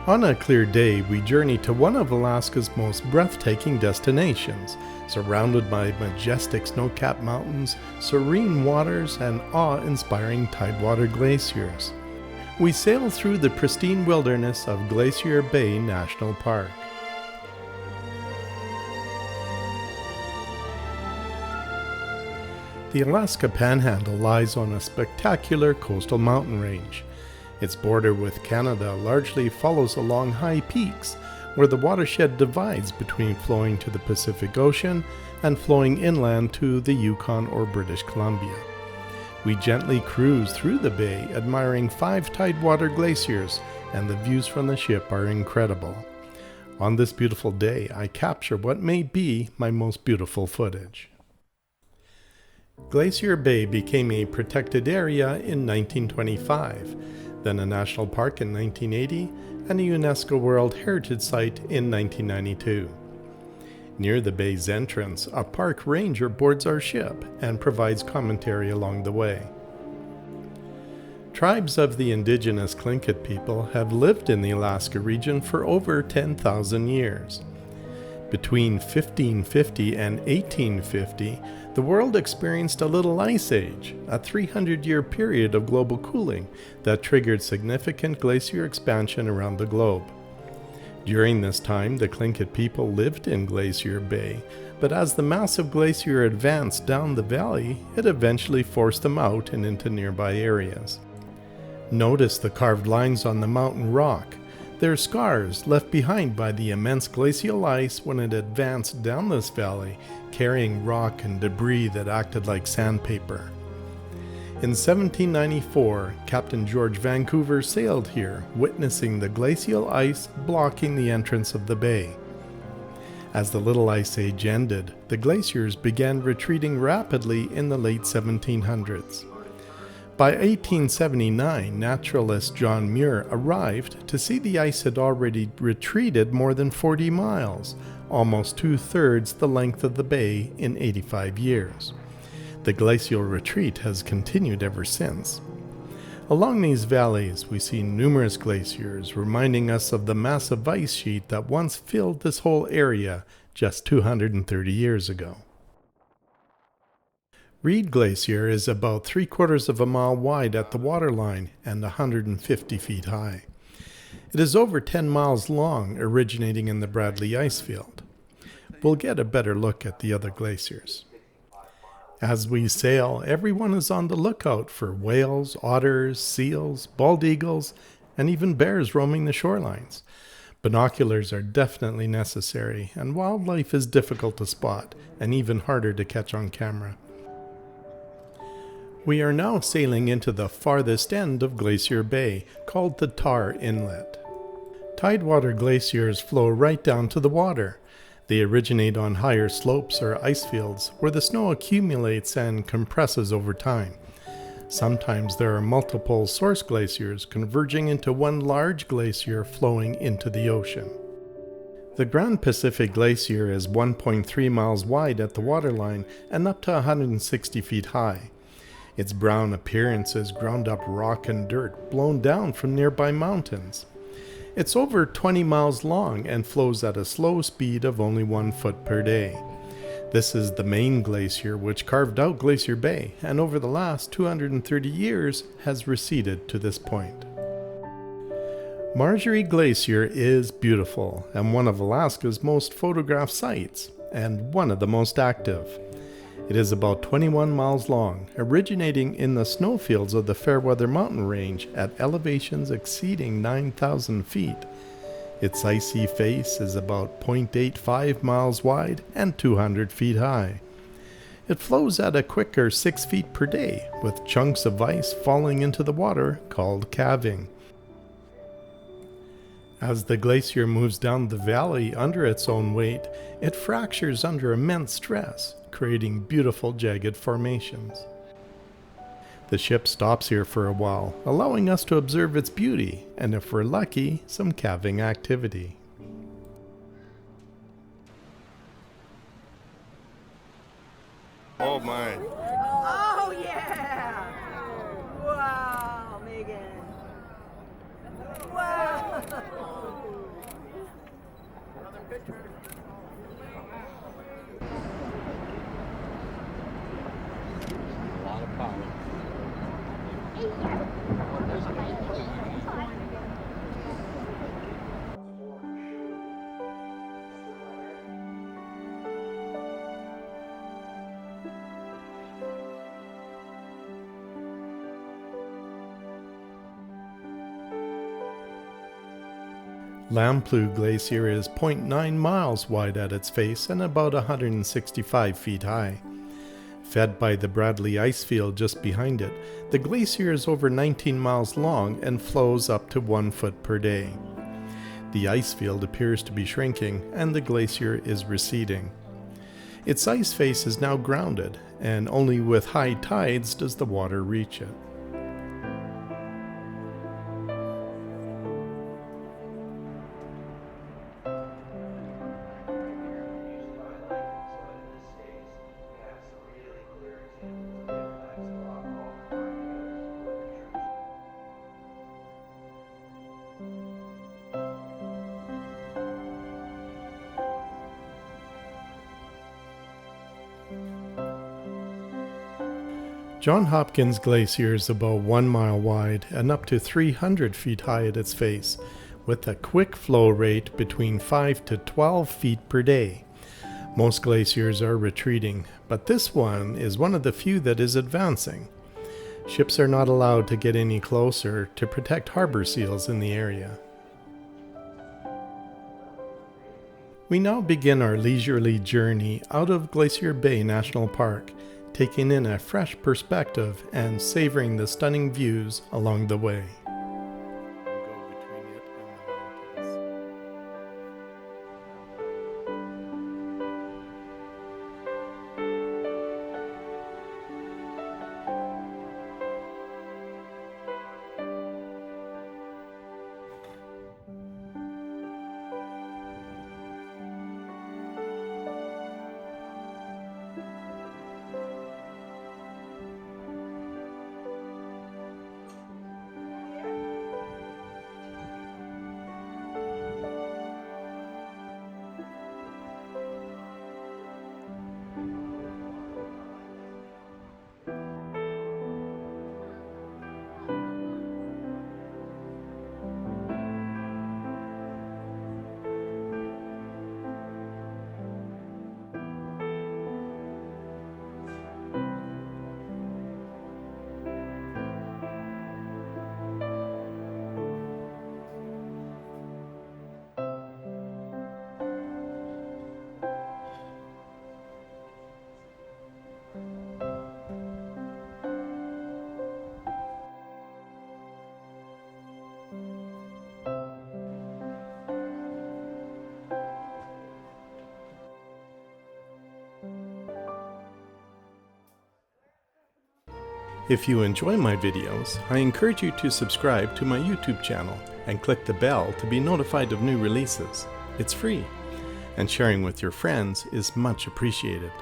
On a clear day, we journey to one of Alaska's most breathtaking destinations, surrounded by majestic snow-capped mountains, serene waters, and awe-inspiring tidewater glaciers. We sail through the pristine wilderness of Glacier Bay National Park. The Alaska Panhandle lies on a spectacular coastal mountain range. Its border with Canada largely follows along high peaks, where the watershed divides between flowing to the Pacific Ocean and flowing inland to the Yukon or British Columbia. We gently cruise through the bay, admiring 5 tidewater glaciers, and the views from the ship are incredible. On this beautiful day, I capture what may be my most beautiful footage. Glacier Bay became a protected area in 1925, then a national park in 1980, and a UNESCO World Heritage Site in 1992. Near the bay's entrance, a park ranger boards our ship and provides commentary along the way. Tribes of the indigenous Tlingit people have lived in the Alaska region for over 10,000 years. Between 1550 and 1850, the world experienced a little ice age, a 300-year period of global cooling that triggered significant glacier expansion around the globe. During this time, the Tlingit people lived in Glacier Bay, but as the massive glacier advanced down the valley, it eventually forced them out and into nearby areas. Notice the carved lines on the mountain rock. They're scars left behind by the immense glacial ice when it advanced down this valley, carrying rock and debris that acted like sandpaper. In 1794, Captain George Vancouver sailed here, witnessing the glacial ice blocking the entrance of the bay. As the Little Ice Age ended, the glaciers began retreating rapidly in the late 1700s. By 1879, naturalist John Muir arrived to see the ice had already retreated more than 40 miles, almost 2/3 the length of the bay in 85 years. The glacial retreat has continued ever since. Along these valleys, we see numerous glaciers, reminding us of the massive ice sheet that once filled this whole area just 230 years ago. Reed Glacier is about 3/4 of a mile wide at the waterline and 150 feet high. It is over 10 miles long, originating in the Bradley Icefield. We'll get a better look at the other glaciers. As we sail, everyone is on the lookout for whales, otters, seals, bald eagles, and even bears roaming the shorelines. Binoculars are definitely necessary, and wildlife is difficult to spot and even harder to catch on camera. We are now sailing into the farthest end of Glacier Bay, called the Tar Inlet. Tidewater glaciers flow right down to the water. They originate on higher slopes or ice fields where the snow accumulates and compresses over time. Sometimes there are multiple source glaciers converging into one large glacier flowing into the ocean. The Grand Pacific Glacier is 1.3 miles wide at the waterline and up to 160 feet high. Its brown appearance is ground-up rock and dirt blown down from nearby mountains. It's over 20 miles long and flows at a slow speed of only 1 foot per day. This is the main glacier which carved out Glacier Bay, and over the last 230 years has receded to this point. Marjorie Glacier is beautiful and one of Alaska's most photographed sites, and one of the most active. It is about 21 miles long, originating in the snowfields of the Fairweather Mountain Range at elevations exceeding 9,000 feet. Its icy face is about 0.85 miles wide and 200 feet high. It flows at a quicker 6 feet per day, with chunks of ice falling into the water called calving. As the glacier moves down the valley under its own weight, it fractures under immense stress, creating beautiful jagged formations. The ship stops here for a while, allowing us to observe its beauty, and if we're lucky, some calving activity. Oh my. Oh yeah! Wow, Megan. Wow! A lot of power. Lamplugh Glacier is 0.9 miles wide at its face and about 165 feet high. Fed by the Bradley Icefield just behind it, the glacier is over 19 miles long and flows up to 1 foot per day. The icefield appears to be shrinking and the glacier is receding. Its ice face is now grounded, and only with high tides does the water reach it. John Hopkins Glacier is about 1 mile wide and up to 300 feet high at its face, with a quick flow rate between 5 to 12 feet per day. Most glaciers are retreating, but this one is one of the few that is advancing. Ships are not allowed to get any closer to protect harbor seals in the area. We now begin our leisurely journey out of Glacier Bay National Park, taking in a fresh perspective and savoring the stunning views along the way. If you enjoy my videos, I encourage you to subscribe to my YouTube channel and click the bell to be notified of new releases. It's free, and sharing with your friends is much appreciated.